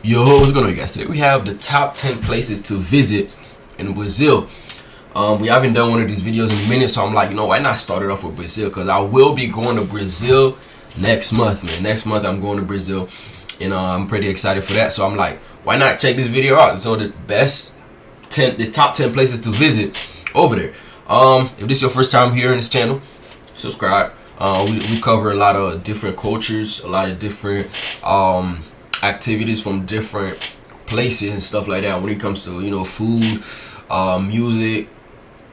Yo, what's going on, guys? Today we have the top 10 places to visit in Brazil. We haven't done one of these videos in a minute, so I'm like, you know, why not start it off with Brazil? Because I will be going to Brazil next month, man. Next month I'm going to Brazil, and I'm pretty excited for that. So I'm like, why not check this video out? So the top 10 places to visit over there. If this is your first time here in this channel, subscribe. We cover a lot of different cultures, a lot of different activities from different places and stuff like that when it comes to, you know, food, music,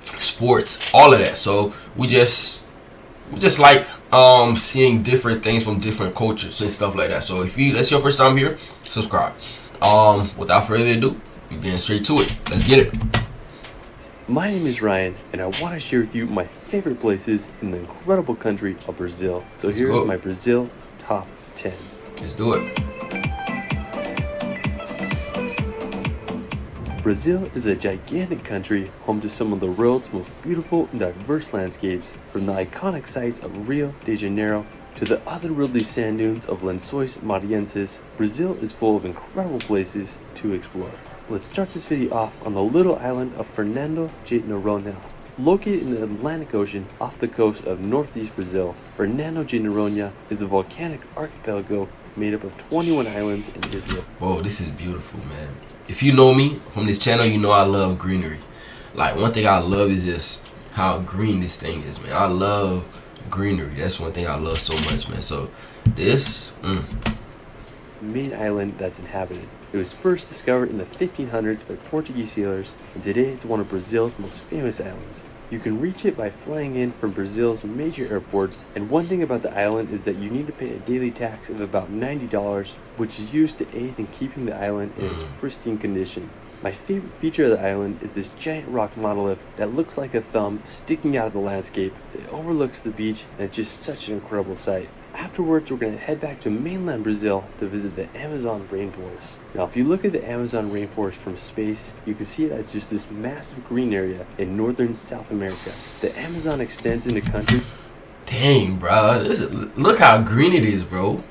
sports, all of that. So we just like seeing different things from different cultures and stuff like that. So if that's your first time here, subscribe. Without further ado, we're getting straight to it. Let's get it. My name is Ryan, and I want to share with you my favorite places in the incredible country of Brazil. So here's my Brazil top 10. Let's do it. Brazil is a gigantic country home to some of the world's most beautiful and diverse landscapes, from the iconic sites of Rio de Janeiro to the otherworldly sand dunes of Lençóis Maranhenses. Brazil is full of incredible places to explore. Let's start this video off on the little island of Fernando de Noronha. Located in the Atlantic Ocean off the coast of northeast Brazil, Fernando de Noronha is a volcanic archipelago made up of 21 islands and islets. Whoa, this is beautiful, man. If you know me from this channel, you know I love greenery. Like, one thing I love is just how green this thing is, man. I love greenery. That's one thing I love so much, man. So this main island that's inhabited. It was first discovered in the 1500s by Portuguese sailors, and today it's one of Brazil's most famous islands. You can reach it by flying in from Brazil's major airports, and one thing about the island is that you need to pay a daily tax of about $90, which is used to aid in keeping the island in its pristine condition. My favorite feature of the island is this giant rock monolith that looks like a thumb sticking out of the landscape. It overlooks the beach, and it's just such an incredible sight. Afterwards, we're going to head back to mainland Brazil to visit the Amazon rainforest. Now, if you look at the Amazon rainforest from space, you can see it as just this massive green area in northern South America. The Amazon extends into countries. Dang, bro. Look how green it is, bro.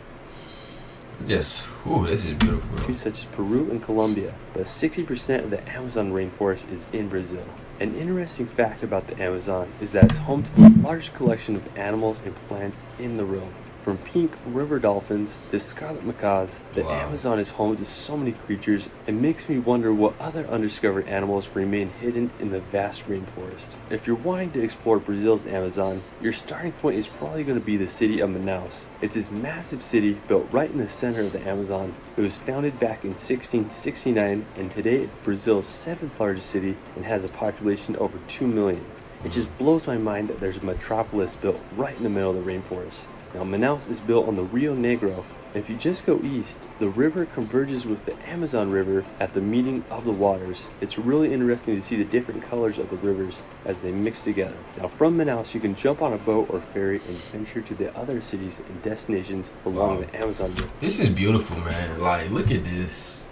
This is beautiful, bro. Such as Peru and Colombia, but 60% of the Amazon rainforest is in Brazil. An interesting fact about the Amazon is that it's home to the largest collection of animals and plants in the world. From pink river dolphins to scarlet macaws, the Amazon is home to so many creatures. It makes me wonder what other undiscovered animals remain hidden in the vast rainforest. If you're wanting to explore Brazil's Amazon, your starting point is probably going to be the city of Manaus. It's this massive city built right in the center of the Amazon. It was founded back in 1669, and today it's Brazil's 7th largest city and has a population over 2 million. It just blows my mind that there's a metropolis built right in the middle of the rainforest. Now, Manaus is built on the Rio Negro, and if you just go east, the river converges with the Amazon River at the meeting of the waters. It's really interesting to see the different colors of the rivers as they mix together. Now, from Manaus, you can jump on a boat or ferry and venture to the other cities and destinations along the Amazon River. This is beautiful, man. Like, look at this.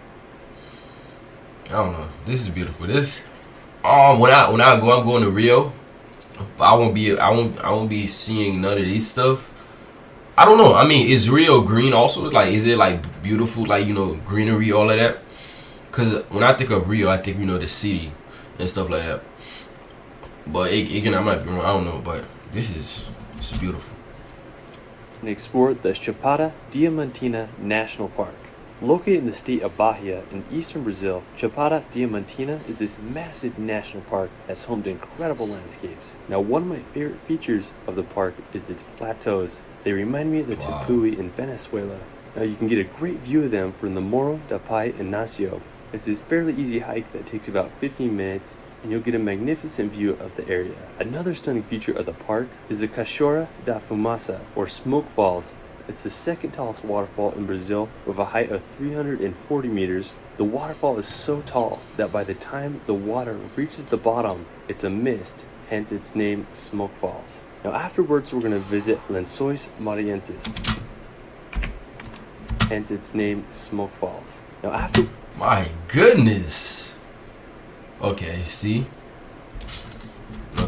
I don't know. This is beautiful. This, when I go, I'm going to Rio. I won't be seeing none of these stuff. I don't know. I mean, is Rio green also? Like, is it like beautiful, like, you know, greenery, all of that? Because when I think of Rio, I think, you know, the city and stuff like that. But again, I might be wrong. I don't know. But this is beautiful. And explore the Chapada Diamantina National Park. Located in the state of Bahia in eastern Brazil, Chapada Diamantina is this massive national park that's home to incredible landscapes. Now, one of my favorite features of the park is its plateaus. They remind me of the Tepuy in Venezuela. Now, you can get a great view of them from the Morro da Pai Inácio. It's this fairly easy hike that takes about 15 minutes, and you'll get a magnificent view of the area. Another stunning feature of the park is the Cachoeira da Fumaça, or Smoke Falls. It's the second tallest waterfall in Brazil with a height of 340 meters. The waterfall is so tall that by the time the water reaches the bottom, it's a mist, hence its name Smoke Falls. Now, afterwards, we're going to visit Lençóis Maranhenses, hence its name Smoke Falls. Now, my goodness. Okay, see?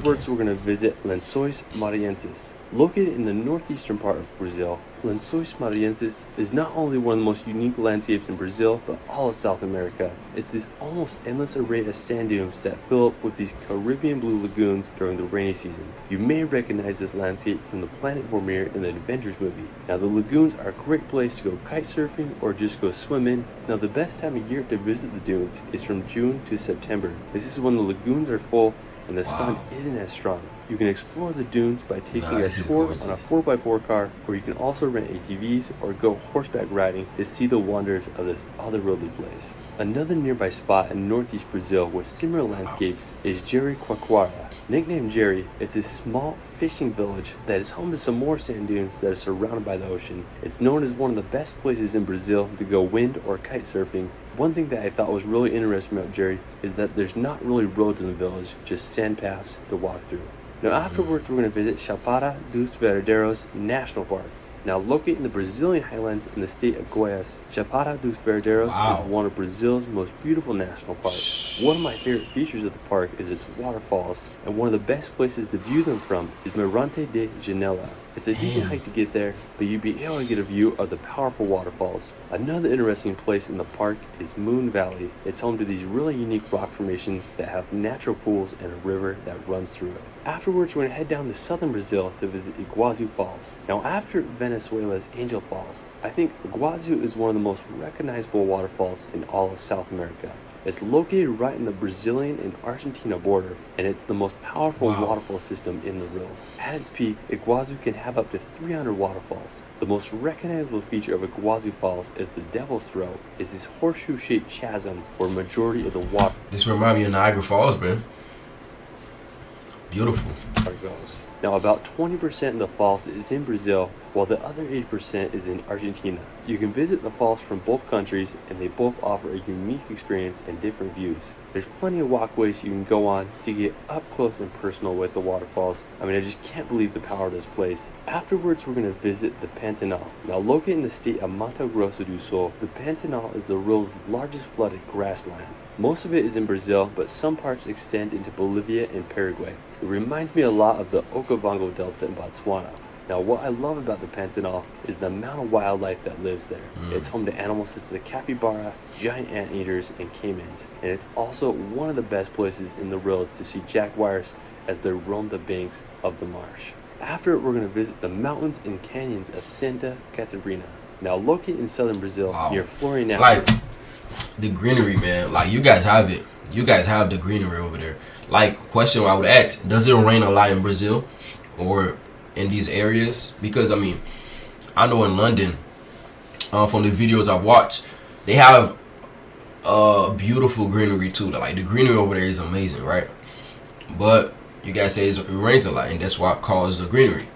Afterwards, we're going to visit Lençóis Maranhenses. Located in the northeastern part of Brazil, Lençóis Maranhenses is not only one of the most unique landscapes in Brazil, but all of South America. It's this almost endless array of sand dunes that fill up with these Caribbean blue lagoons during the rainy season. You may recognize this landscape from the Planet Vormir in the Avengers movie. Now, the lagoons are a great place to go kite surfing or just go swimming. Now, the best time of year to visit the dunes is from June to September. This is when the lagoons are full and the sun isn't as strong. You can explore the dunes by taking a tour on a 4x4 car, or you can also rent ATVs or go horseback riding to see the wonders of this otherworldly place. Another nearby spot in northeast Brazil with similar landscapes is Jericoacoara. Nicknamed Jerry, it's a small fishing village that is home to some more sand dunes that are surrounded by the ocean. It's known as one of the best places in Brazil to go wind or kite surfing. One thing that I thought was really interesting about Jerry is that there's not really roads in the village, just sand paths to walk through. Now afterwards, we're going to visit Chapada dos Veadeiros National Park. Now located in the Brazilian highlands in the state of Goiás, Chapada dos Veadeiros is one of Brazil's most beautiful national parks. One of my favorite features of the park is its waterfalls, and one of the best places to view them from is Mirante de Janela. It's a decent hike to get there, but you'd be able to get a view of the powerful waterfalls. Another interesting place in the park is Moon Valley. It's home to these really unique rock formations that have natural pools and a river that runs through it. Afterwards, we're going to head down to southern Brazil to visit Iguazu Falls. Now, after Venezuela's Angel Falls, I think Iguazu is one of the most recognizable waterfalls in all of South America. It's located right in the Brazilian and Argentina border, and it's the most powerful waterfall system in the world. At its peak, Iguazu can have up to 300 waterfalls. The most recognizable feature of Iguazu Falls is the Devil's Throat. It's this horseshoe-shaped chasm where a majority of the water This reminds me of Niagara Falls, man. Beautiful. goes. Now, about 20% of the falls is in Brazil, while the other 80% is in Argentina. You can visit the falls from both countries, and they both offer a unique experience and different views. There's plenty of walkways you can go on to get up close and personal with the waterfalls. I mean, I just can't believe the power of this place. Afterwards, we're going to visit the Pantanal. Now, located in the state of Mato Grosso do Sul, the Pantanal is the world's largest flooded grassland. Most of it is in Brazil, but some parts extend into Bolivia and Paraguay. It reminds me a lot of the Okavango Delta in Botswana. Now, what I love about the Pantanal is the amount of wildlife that lives there. It's home to animals such as the capybara, giant anteaters, and caimans. And it's also one of the best places in the world to see jaguars as they roam the banks of the marsh. After we're going to visit the mountains and canyons of Santa Catarina. Now, located in southern Brazil near Florianópolis. Like, the greenery, man. Like, you guys have it. You guys have the greenery over there. Like, question I would ask, does it rain a lot in Brazil or in these areas? Because I mean, I know in London, from the videos I've watched, they have beautiful greenery too. Like, the greenery over there is amazing, right? But you guys say it rains a lot, and that's what caused the greenery.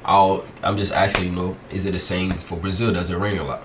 I'm just asking, you know, is it the same for Brazil? Does it rain a lot?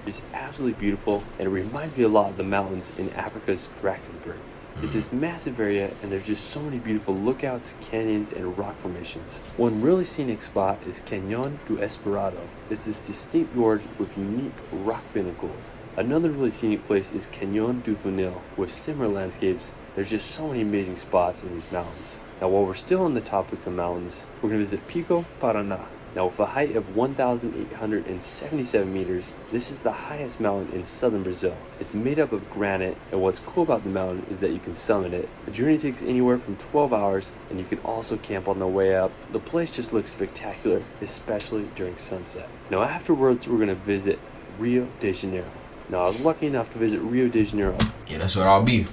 It's absolutely beautiful, and it reminds me a lot of the mountains in Africa's Drakensberg. It's this massive area, and there's just so many beautiful lookouts, canyons, and rock formations. One really scenic spot is Canyon do Esperado. It's this distinct gorge with unique rock pinnacles. Another really scenic place is Canyon do Funil, with similar landscapes. There's just so many amazing spots in these mountains. Now, while we're still on the topic of mountains, we're going to visit Pico Paraná. Now, with a height of 1,877 meters, this is the highest mountain in southern Brazil. It's made up of granite, and what's cool about the mountain is that you can summit it. The journey takes anywhere from 12 hours, and you can also camp on the way up. The place just looks spectacular, especially during sunset. Now, afterwards, we're going to visit Rio de Janeiro. Now, I was lucky enough to visit Rio de Janeiro. Yeah, that's what I'll be.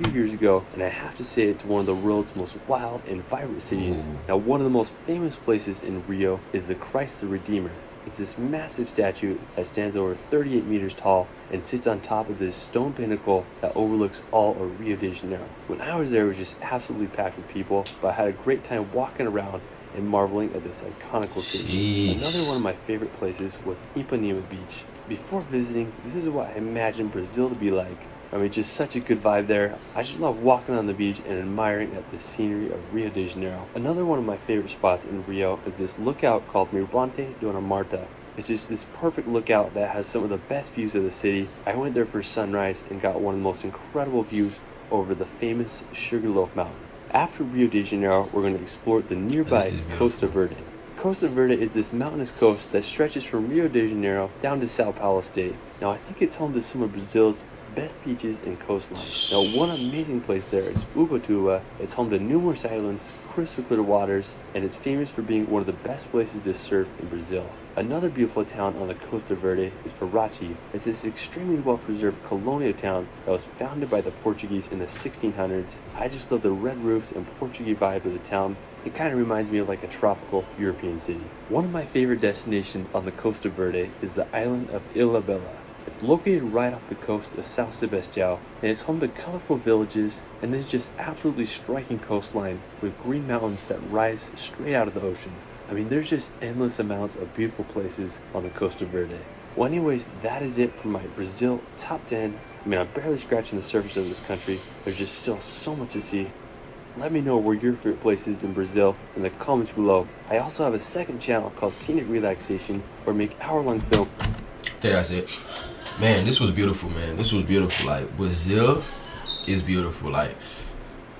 Few years ago, and I have to say it's one of the world's most wild and vibrant cities. Now, one of the most famous places in Rio is the Christ the Redeemer. It's this massive statue that stands over 38 meters tall and sits on top of this stone pinnacle that overlooks all of Rio de Janeiro. When I was there, it was just absolutely packed with people, but I had a great time walking around and marveling at this iconic location. Jeez. Another one of my favorite places was Ipanema Beach. Before visiting, this is what I imagined Brazil to be like. I mean, just such a good vibe there. I just love walking on the beach and admiring at the scenery of Rio de Janeiro. Another one of my favorite spots in Rio is this lookout called Mirante Dona Marta. It's just this perfect lookout that has some of the best views of the city. I went there for sunrise and got one of the most incredible views over the famous Sugarloaf Mountain. After Rio de Janeiro, we're going to explore the nearby Costa Verde. Costa Verde is this mountainous coast that stretches from Rio de Janeiro down to Sao Paulo state. Now I think it's home to some of Brazil's best beaches and coastlines. Now one amazing place there is Ubatuba. It's home to numerous islands, crystal clear waters, and it's famous for being one of the best places to surf in Brazil. Another beautiful town on the Costa Verde is Paraty. It's this extremely well preserved colonial town that was founded by the Portuguese in the 1600s. I just love the red roofs and Portuguese vibe of the town. It kind of reminds me of like a tropical European city. One of my favorite destinations on the Costa Verde is the island of Ilha Bela. It's located right off the coast of São Sebastião, and it's home to colorful villages and there's just absolutely striking coastline with green mountains that rise straight out of the ocean. I mean, there's just endless amounts of beautiful places on the Costa Verde. Well, anyways, that is it for my Brazil top 10. I mean, I'm barely scratching the surface of this country. There's just still so much to see. Let me know where your favorite place is in Brazil in the comments below. I also have a second channel called Scenic Relaxation where I make hour-long film. That's it. Man, this was beautiful, man. This was beautiful. Like, Brazil is beautiful. Like,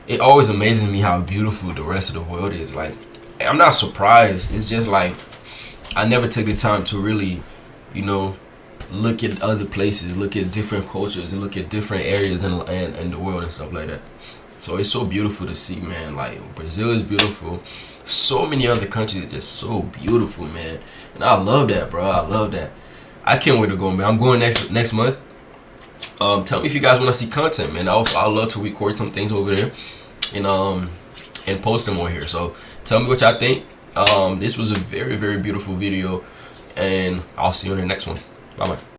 it always amazes me how beautiful the rest of the world is. Like, I'm not surprised. It's just like I never took the time to really, you know, look at other places, look at different cultures, and look at different areas in the world and stuff like that. So it's so beautiful to see, man. Like, Brazil is beautiful. So many other countries are just so beautiful, man. And I love that, bro. I love that. I can't wait to go, man. I'm going next month. Tell me if you guys want to see content, man. I'll love to record some things over there and post them on here. So tell me what y'all think. This was a very, very beautiful video, and I'll see you in the next one. Bye bye.